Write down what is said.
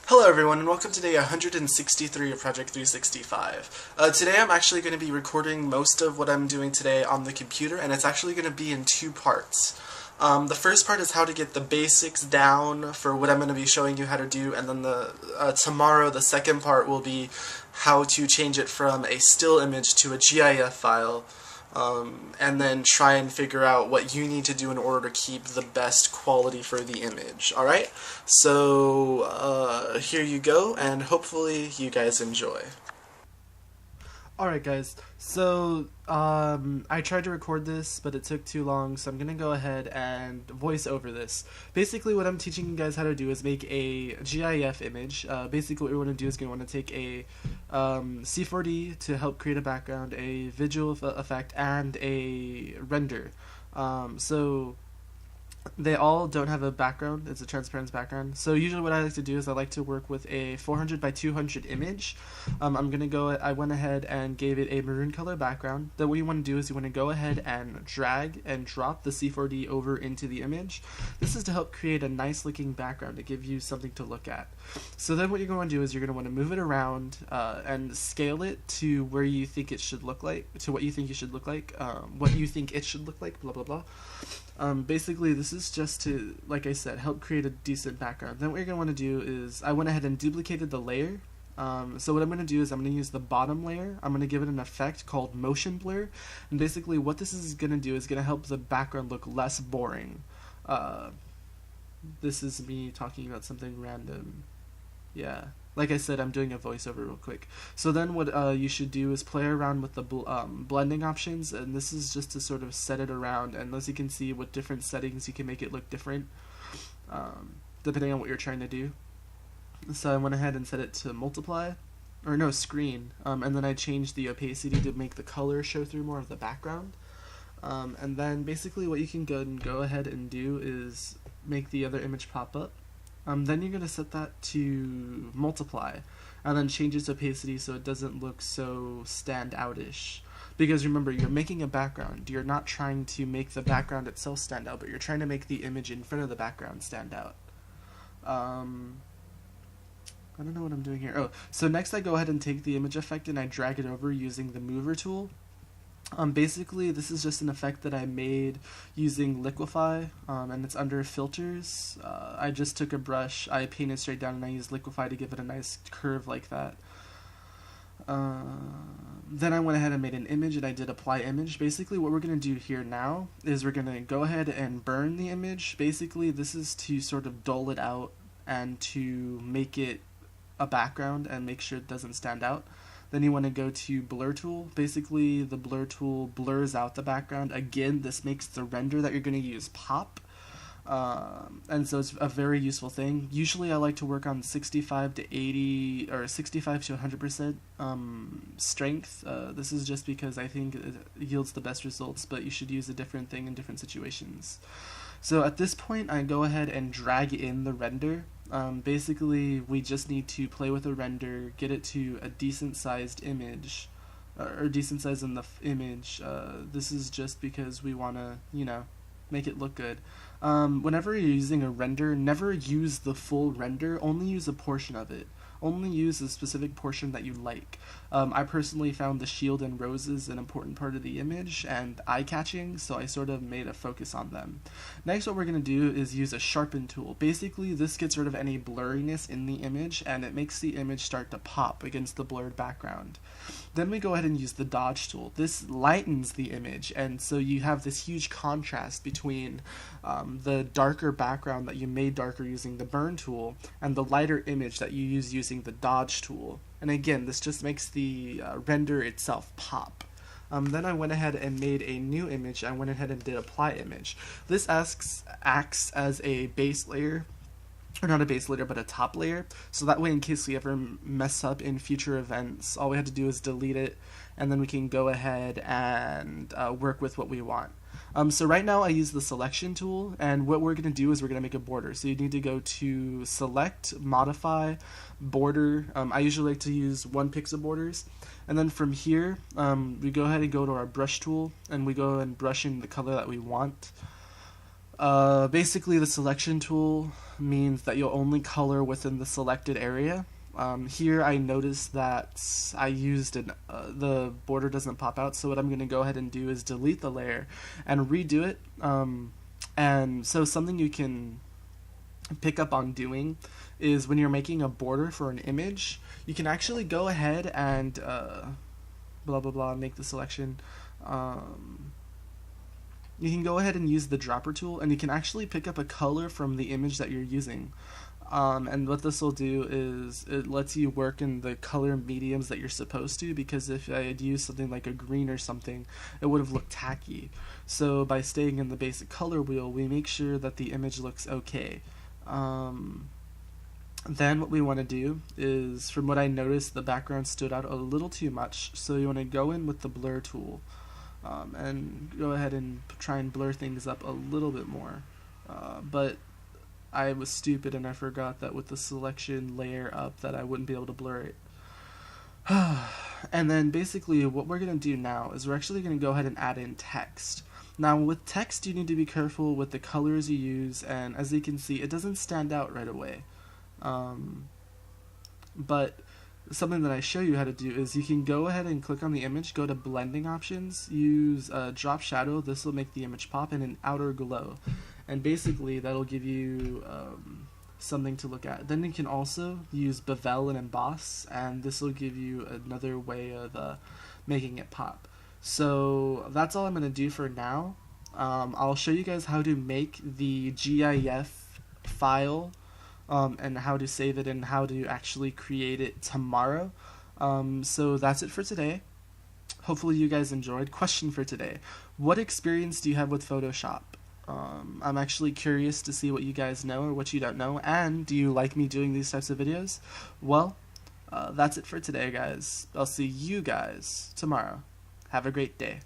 Hello everyone and welcome to day 163 of Project 365. Today I'm actually going to be recording most of what I'm doing today on the computer, and it's actually going to be in two parts. The first part is how to get the basics down for what I'm going to be showing you how to do, and then tomorrow the second part will be how to change it from a still image to a GIF file. And then try and figure out what you need to do in order to keep the best quality for the image. Alright? So, here you go, and hopefully you guys enjoy. Alright guys, so I tried to record this, but it took too long, so I'm gonna go ahead and voice over this. Basically what I'm teaching you guys how to do is make a GIF image. Basically what we want to do is we want to take a C4D to help create a background, a visual effect, and a render. So they all don't have a background. It's a transparent background. So usually what I like to do is I like to work with a 400 by 200 image. I went ahead and gave it a maroon color background. Then what you want to do is you want to go ahead and drag and drop the C4D over into the image. This is to help create a nice looking background to give you something to look at. So then what you're going to do is you're going to want to move it around and scale it to where you think it should look like, to what you think you should look like, what you think it should look like, blah blah blah. Basically this is just to, like I said, help create a decent background. Then what you're going to want to do is, I went ahead and duplicated the layer. So what I'm going to do is I'm going to use the bottom layer. I'm going to give it an effect called motion blur, and basically what this is going to do is going to help the background look less boring. This is me talking about something random. Yeah. Like I said, I'm doing a voiceover real quick. So then what you should do is play around with the blending options, and this is just to sort of set it around, and as you can see with different settings you can make it look different depending on what you're trying to do. So I went ahead and set it to multiply, or no, screen, and then I changed the opacity to make the color show through more of the background. And then basically what you can go ahead and do is make the other image pop up. Then you're going to set that to multiply, and then change its opacity so it doesn't look so stand out-ish. Because remember, you're making a background. You're not trying to make the background itself stand out, but you're trying to make the image in front of the background stand out. I don't know what I'm doing here. Oh, so next I go ahead and take the image effect and I drag it over using the mover tool. Basically this is just an effect that I made using Liquify, and it's under filters. I just took a brush, I painted straight down, and I used Liquify to give it a nice curve like that. Then I went ahead and made an image and I did apply image. Basically what we're going to do here now is we're going to go ahead and burn the image. Basically this is to sort of dull it out and to make it a background and make sure it doesn't stand out. Then you want to go to blur tool. Basically the blur tool blurs out the background. Again, this makes the render that you're going to use pop. And so it's a very useful thing. Usually I like to work on 65 to 80 or 65 to 100% strength. This is just because I think it yields the best results, but you should use a different thing in different situations. So at this point I go ahead and drag in the render. Basically we just need to play with the render, get it to a decent sized image, or decent size in the image. This is just because we want to, make it look good. Whenever you're using a render, never use the full render, only use a portion of it. Only use a specific portion that you like. I personally found the shield and roses an important part of the image and eye-catching, so I sort of made a focus on them. Next what we're going to do is use a sharpen tool. Basically this gets rid of any blurriness in the image and it makes the image start to pop against the blurred background. Then we go ahead and use the dodge tool. This lightens the image, and so you have this huge contrast between the darker background that you made darker using the burn tool and the lighter image that you use using the dodge tool. And again, this just makes the render itself pop. Then I went ahead and made a new image. I went ahead and did apply image. This acts as a base layer, or not a base layer, but a top layer, so that way in case we ever mess up in future events, all we have to do is delete it, and then we can go ahead and work with what we want. So right now I use the selection tool, and what we're going to do is we're going to make a border. So you need to go to select, modify, border. I usually like to use 1 pixel borders, and then from here we go ahead and go to our brush tool, and we go and brush in the color that we want. Basically, the selection tool means that you'll only color within the selected area. Here I noticed that I used the border doesn't pop out, so what I'm going to go ahead and do is delete the layer and redo it. And so something you can pick up on doing is when you're making a border for an image, you can actually go ahead and blah blah blah, make the selection. You can go ahead and use the dropper tool, and you can actually pick up a color from the image that you're using. And what this will do is it lets you work in the color mediums that you're supposed to, because if I had used something like a green or something, it would have looked tacky. So by staying in the basic color wheel, we make sure that the image looks okay. Then what we want to do is, from what I noticed, the background stood out a little too much, so you want to go in with the blur tool. And go ahead and try and blur things up a little bit more. But I was stupid and I forgot that with the selection layer up that I wouldn't be able to blur it. And then basically what we're going to do now is we're actually going to go ahead and add in text. Now with text you need to be careful with the colors you use, and as you can see it doesn't stand out right away. But something that I show you how to do is you can go ahead and click on the image, go to blending options, use drop shadow. This will make the image pop, and an outer glow, and basically that'll give you something to look at. Then you can also use bevel and emboss, and this will give you another way of making it pop. So that's all I'm going to do for now. I'll show you guys how to make the GIF file and how to save it and how to actually create it tomorrow. So that's it for today. Hopefully you guys enjoyed. Question for today: what experience do you have with Photoshop? I'm actually curious to see what you guys know or what you don't know, and do you like me doing these types of videos? Well, that's it for today, guys. I'll see you guys tomorrow. Have a great day.